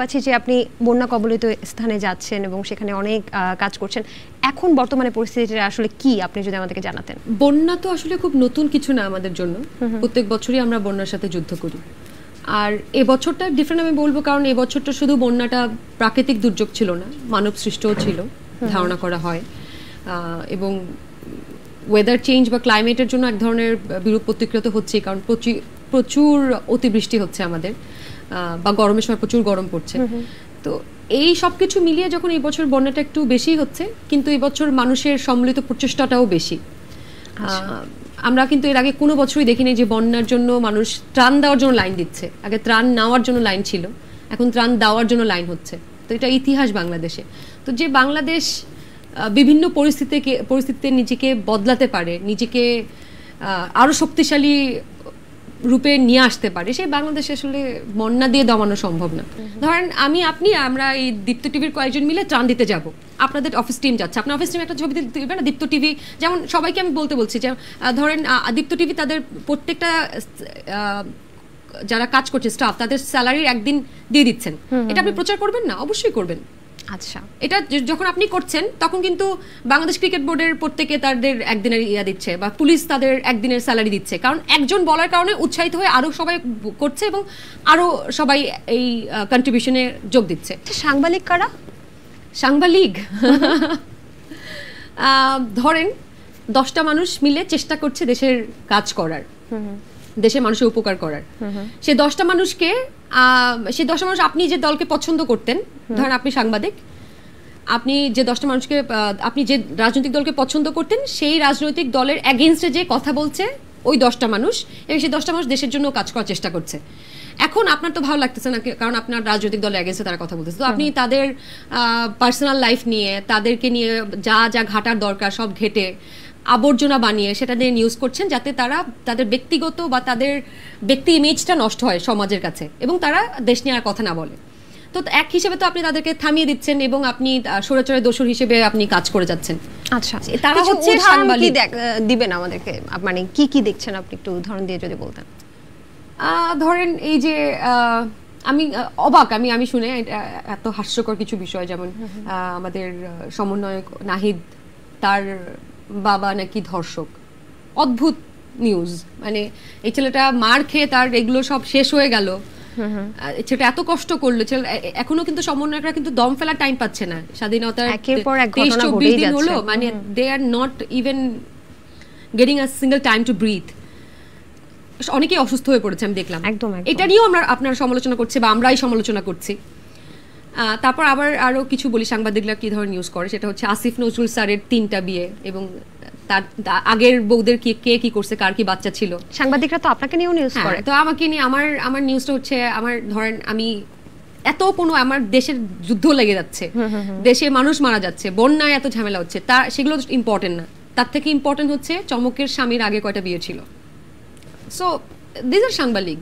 পাচ্ছি যে আপনি বন্যা কবলিত স্থানে যাচ্ছেন এবং সেখানে অনেক কাজ করছেন। এখন বর্তমানে পরিস্থিতিটা আসলে কি আপনি যদি আমাদেরকে জানাতেন। বন্যা তো আসলে খুব নতুন কিছু না আমাদের জন্য, প্রত্যেক বছরই আমরা বন্যার সাথে যুদ্ধ করি। আর এবছরটা ডিফারেন্ট আমি বলবো, কারণ এবছরটা শুধু বন্যাটা প্রাকৃতিক দুর্যোগ ছিল না, মানব সৃষ্টও ছিল ধারণা করা হয়। এবং ওয়েদার চেঞ্জ বা ক্লাইমেটের জন্য এক ধরনের বিরূপ প্রতিক্রিয়া তো হচ্ছে, কারণ প্রচুর অতিবৃষ্টি হচ্ছে আমাদের, বা গরমের সময় প্রচুর গরম পড়ছে। তো এই সব কিছু মিলিয়ে যখন এই বছর বন্যাটা একটু বেশি হচ্ছে, কিন্তু এই বছর মানুষের সম্মিলিত প্রচেষ্টাটাও বেশি। আমরা কিন্তু এর আগে কোনো বছরই দেখিনি যে বন্যার জন্য মানুষ ত্রাণ দেওয়ার জন্য লাইন দিচ্ছে। আগে ত্রাণ নেওয়ার জন্য লাইন ছিল, এখন ত্রাণ দেওয়ার জন্য লাইন হচ্ছে। তো এটা ইতিহাস বাংলাদেশে। তো যে বাংলাদেশ বিভিন্ন পরিস্থিতিতে নিজেকে বদলাতে পারে, নিজেকে আরও শক্তিশালী রূপে নিয়ে আসতে পারে, সেই বাংলাদেশে আসলে বন্যা দিয়ে দমানো সম্ভব না। ধরেন আমরা এই দীপ্ত টিভির কয়েকজন মিলে ত্রাণ দিতে যাব, আপনাদের অফিস টিম যাচ্ছে, আপনার অফিস টিম একটা ছবি দিবে না? দীপ্ত টিভি যেমন সবাইকে আমি বলছি যে ধরেন দীপ্ত টিভি তাদের প্রত্যেকটা যারা কাজ করছে স্টাফ, তাদের স্যালারি একদিন দিয়ে দিচ্ছেন, এটা আপনি প্রচার করবেন না? অবশ্যই করবেন। আচ্ছা, এটা যখন আপনি করছেন তখন কিন্তু বাংলাদেশ ক্রিকেট বোর্ডের প্রত্যেকে তাদের একদিনের দিচ্ছে, বা পুলিশ তাদের একদিনের স্যালারি দিচ্ছে, কারণ একজন বলার কারণে উৎসাহিত হয়ে আরো সবাই করছে এবং আরো সবাই এই কন্ট্রিবিউশনে যোগ দিচ্ছে। সাংবাদিক কারা? সাংবাদিক ধরেন 10টা মানুষ মিলে চেষ্টা করছে দেশের কাজ করার, দেশের মানুষের উপকার করার। সেই 10টা মানুষ আপনি যে দলকে পছন্দ করতেন, ধরেন আপনি সাংবাদিক, আপনি যে 10টা মানুষকে, আপনি যে রাজনৈতিক দলকে পছন্দ করতেন, সেই রাজনৈতিক দলের এগেইনস্টে যে কথা বলছে ওই 10টা মানুষ, এবং সেই 10টা মানুষ দেশের জন্য কাজ করার চেষ্টা করছে। এখন আপনার তো ভালো লাগতেছে না, কারণ আপনার রাজনৈতিক দলের এগেইনস্টে তারা কথা বলতেছে। তো আপনি তাদের পার্সোনাল লাইফ নিয়ে, তাদেরকে নিয়ে যা যা ঘাটার দরকার সব ঘেটে আবর্জনা বানিয়ে সেটা নিয়ে নিউজ করছেন, যাতে তারা তাদের ব্যক্তিগত বা তাদের ব্যক্তি ইমেজটা নষ্ট হয় সমাজের কাছে, এবং তারা দেশ নিয়ে আর কথা না বলে। তো এক হিসেবে তো আপনি তাদেরকে থামিয়ে দিচ্ছেন, এবং আপনি স্বৈরাচারের দোষর হিসেবে আপনি কাজ করে যাচ্ছেন। আচ্ছা, তারা হচ্ছে সাংবাদিক। দিবেন আমাদেরকে, মানে কি কি দেখছেন আপনি একটু উদাহরণ দিয়ে যদি বলতেন। ধরেন এই যে আমি অবাক, আমি শুনে এত হাস্যকর কিছু বিষয়, যেমন আমাদের সমন্বয়ক নাহিদ, তার বাবা নাকি ধর্ষক। অদ্ভুত নিউজ, মানে এই ছেলেটা মার খেয়ে তার এগুলো সব শেষ হয়ে গেল, ছেলেটা এত কষ্ট করলো, এখনো কিন্তু সমন্বয়করা কিন্তু দম ফেলার টাইম পাচ্ছে না। স্বাধীনতার 23-24 দিন হলো, মানে they are not even getting a single time to breathe. অনেকেই অসুস্থ হয়ে পড়েছে, আমি দেখলাম। এটা নিয়েও আপনারা সমালোচনা করছে, বা আমরাই সমালোচনা করছি। তারপর আবার আরো কিছু বলি, সাংবাদিকরা কি ধরনের নিউজ করে, সেটা হচ্ছে আসিফ নজরুল স্যারের 3টা বিয়ে, এবং তার আগের বউদের কে কি করছে, কার কি বাচ্চা ছিল। সাংবাদিকরা তো আপনাকে নিয়েও নিউজ করে। তো আমাকে নিয়ে আমার নিউজটা হচ্ছে, আমার ধরেন আমি আমার দেশের যুদ্ধ লেগে যাচ্ছে, দেশে মানুষ মারা যাচ্ছে, বন্যায় এত ঝামেলা হচ্ছে, সেগুলো ইম্পর্টেন্ট না। তার থেকে ইম্পর্টেন্ট হচ্ছে চমকের স্বামীর আগে কয়টা বিয়ে ছিল। সো দিস আর সাংবাদিক,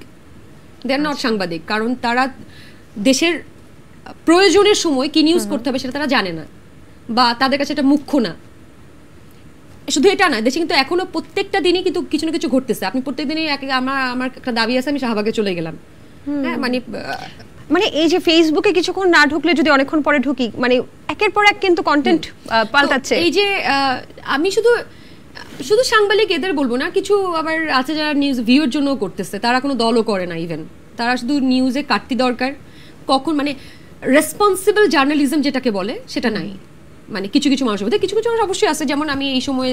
দে আর নট সাংবাদিক, কারণ তারা দেশের প্রয়োজনের সময় কি নিউজ করতে হবে সেটা তারা জানে না, বা তাদের কাছে এটা মুখ্য না। শুধু এটা না, দেশে কিন্তু এখনো প্রত্যেকটা দিনই কিন্তু কিছু না কিছু ঘটতেছে। আপনি প্রত্যেক দিনই আমার একটা দাবি আছে, আমি শাহবাগে চলে গেলাম। হ্যাঁ, মানে এই যে ফেসবুকে কিছুক্ষণ না ঢুকলে যদি অনেকক্ষণ পরে ঢুকি, মানে একের পর এক কিন্তু কন্টেন্ট পাল্টাচ্ছে। এই যে আমি শুধু সাংবাদিক এদের বলবো না, কিছু আবার আছে যারা নিউজ ভিউর জন্য করতেছে, তারা কোনো দলও করে না ইভেন, তারা শুধু নিউজে কাটতি দরকার। কখন মানে রেসপন্সিবল জার্নালিজম যেটাকে বলে সেটা নাই। মানে কিছু মানুষ অবশ্যই আছে, যেমন আমি এই সময়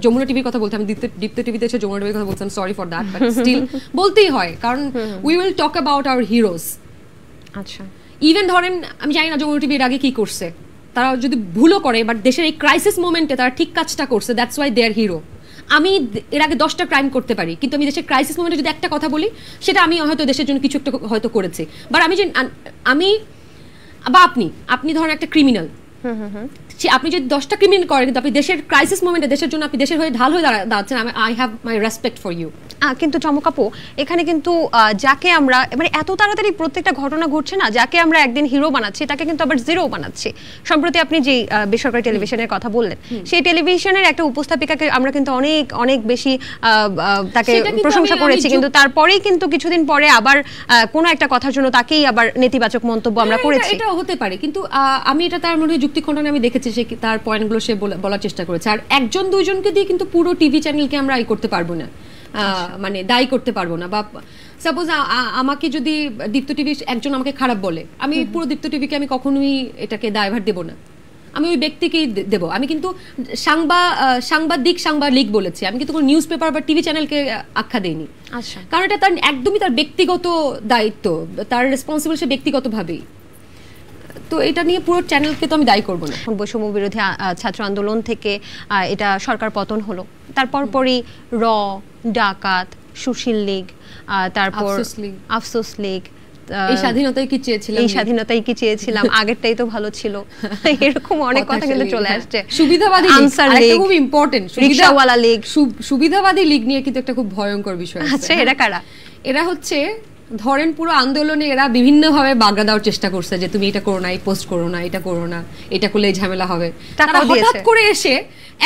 যমুনা টিভির কথা বলতাম, দীপ্ত টিভিতে এসে যমুনা টিভির কথা বলতাম, sorry for that, but still বলতেই হয়, কারণ we will talk about our heroes. আচ্ছা, ইভেন ধরেন আমি জানি না যমুনা টিভির আগে কি করছে, তারা যদি ভুলও করে, বাট দেশের এই ক্রাইসিস মোমেন্টে তারা ঠিক কাজটা করছে, that's why they are hero. আমি এর আগে 10টা ক্রাইম করতে পারি, কিন্তু আমি দেশের ক্রাইসিস মোমেন্টে যদি একটা কথা বলি, সেটা আমি হয়তো দেশের জন্য কিছু একটা হয়তো করেছি। বাট আপনি ধরেন একটা ক্রিমিনাল, আপনি যদি 10টা ক্রিমিনাল করেন, কিন্তু আপনি দেশের ক্রাইসিস মোমেন্টে দেশের জন্য আপনি দেশের হয়ে ঢাল হয়ে দাঁড়াচ্ছেন, I have my respect for you. কিন্তু চমকাপু এখানে কিন্তু যাকে আমরা মানে এত তাড়াতাড়ি প্রত্যেকটা ঘটনা ঘটছে না, যাকে আমরা একদিন হিরো বানাচ্ছি তাকে কিন্তু আবার জিরো বানাচ্ছি। সম্প্রতি আপনি যে বেসরকারি টেলিভিশনের কথা বললেন, সেই টেলিভিশনের একটা উপস্থাপিকাকে আমরা কিন্তু অনেক অনেক বেশি তাকে প্রশংসা করেছি, কিন্তু তারপরেই কিন্তু কিছুদিন পরে আবার কোনো একটা কথার জন্য তাকেই আবার নেতিবাচক মন্তব্য আমরা করেছি। এটা হতে পারে, কিন্তু আমি এটা তার মধ্যে যুক্তি খণ্ডনে আমি দেখেছি, সে তার পয়েন্টগুলো সে বলার চেষ্টা করেছে। আর একজন দুইজনকে দিয়ে কিন্তু পুরো টিভি চ্যানেলকে আমরা করতে পারবো না, মানে দায়ী করতে পারবো না। বা সাপোজ আমাকে যদি দীপ্ত টিভি একজন আমাকে খারাপ বলে, আমি পুরো দীপ্ত টিভিকে আমি কখনোই এটাকে দায়ভার দেব না, আমি ওই ব্যক্তিকেই দেব। আমি কিন্তু সাংবাদিক বলেছি, আমি কিন্তু কোনো নিউজ পেপার বা টিভি চ্যানেলকে আখ্যা দেইনি। আচ্ছা, কারণ এটা তার একদমই তার ব্যক্তিগত দায়িত্ব, তার রেসপন্সিবল সে ব্যক্তিগতভাবেই। তো এটা নিয়ে পুরো চ্যানেলকে তো আমি দায়ী করবো না। বৈষম্য বিরোধী ছাত্র আন্দোলন থেকে এটা সরকার পতন হলো, তারপর পরই ডাকাত, সুশীল লীগ, তারপর আফসোস লীগ, এই স্বাধীনতাই কি চেয়েছিলাম, আগেরটাই তো ভালো ছিল, এরকম অনেক কথা কিন্তু চলে আসছে। সুবিধাবাদী আনসার লীগ, খুব ইম্পর্টেন্ট, রিকশাওয়ালা লীগ, সুবিধাবাদী লীগ নিয়ে কিন্তু একটা খুব ভয়ঙ্কর বিষয়। আচ্ছা, এরা কারা? এরা হচ্ছে ধরেন পুরো আন্দোলনে এরা বিভিন্নভাবে বাগড়া দেওয়ার চেষ্টা করছে যে তুমি এটা করো না, এই পোস্ট করো না, এটা করো না, এটা করলে ঝামেলা হবে। তারা হঠাৎ করে এসে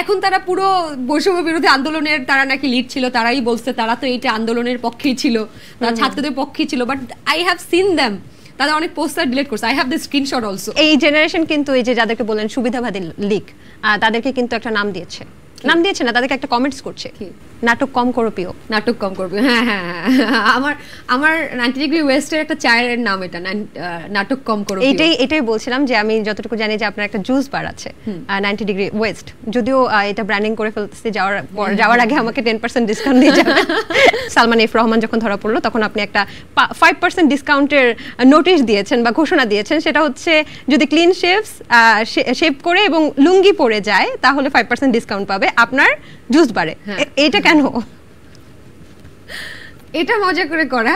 এখন তারা পুরো বৈষম্য বিরোধী আন্দোলনের তারা নাকি লিড ছিল, তারাই বলছে তারা তো এইটা আন্দোলনের পক্ষেই ছিল, তারা ছাত্রদের পক্ষেই ছিল। But I have seen them, তারা অনেক পোস্টার ডিলিট করছে, I have the screenshot also. এই জেনারেশন কিন্তু এই যে যাদেরকে বলেন সুবিধাবাদী লীগ, তাদেরকে কিন্তু একটা নাম দিয়েছে না, তাদেরকে একটা কমেন্টস করছে, নাটক কম করো প্রিয়, নাটক কম করবে। হ্যাঁ হ্যাঁ, আমার 90 ডিগ্রি ওয়েস্টের একটা চায়ের নাম এটা, নাটক কম করো। এটাই বলছিলাম যে আমি যতটুকু জানি যে আপনার একটা জুস বার আছে 90 ডিগ্রি ওয়েস্ট, যদিও এটা ব্র্যান্ডিং করে ফেলতেছি, যাওয়ার আগে আমাকে 10% ডিসকাউন্ট দিয়ে যাবেন। সালমান এফ রহমান যখন ধরা পড়লো তখন আপনি একটা 5% ডিসকাউন্টের নোটিশ দিয়েছেন বা ঘোষণা দিয়েছেন, সেটা হচ্ছে যদি ক্লিন শেভ করে এবং লুঙ্গি পরে যায় তাহলে 5% ডিসকাউন্ট পাবে আপনার জুস বারে। এটা কেন? এটা মজা করে করা।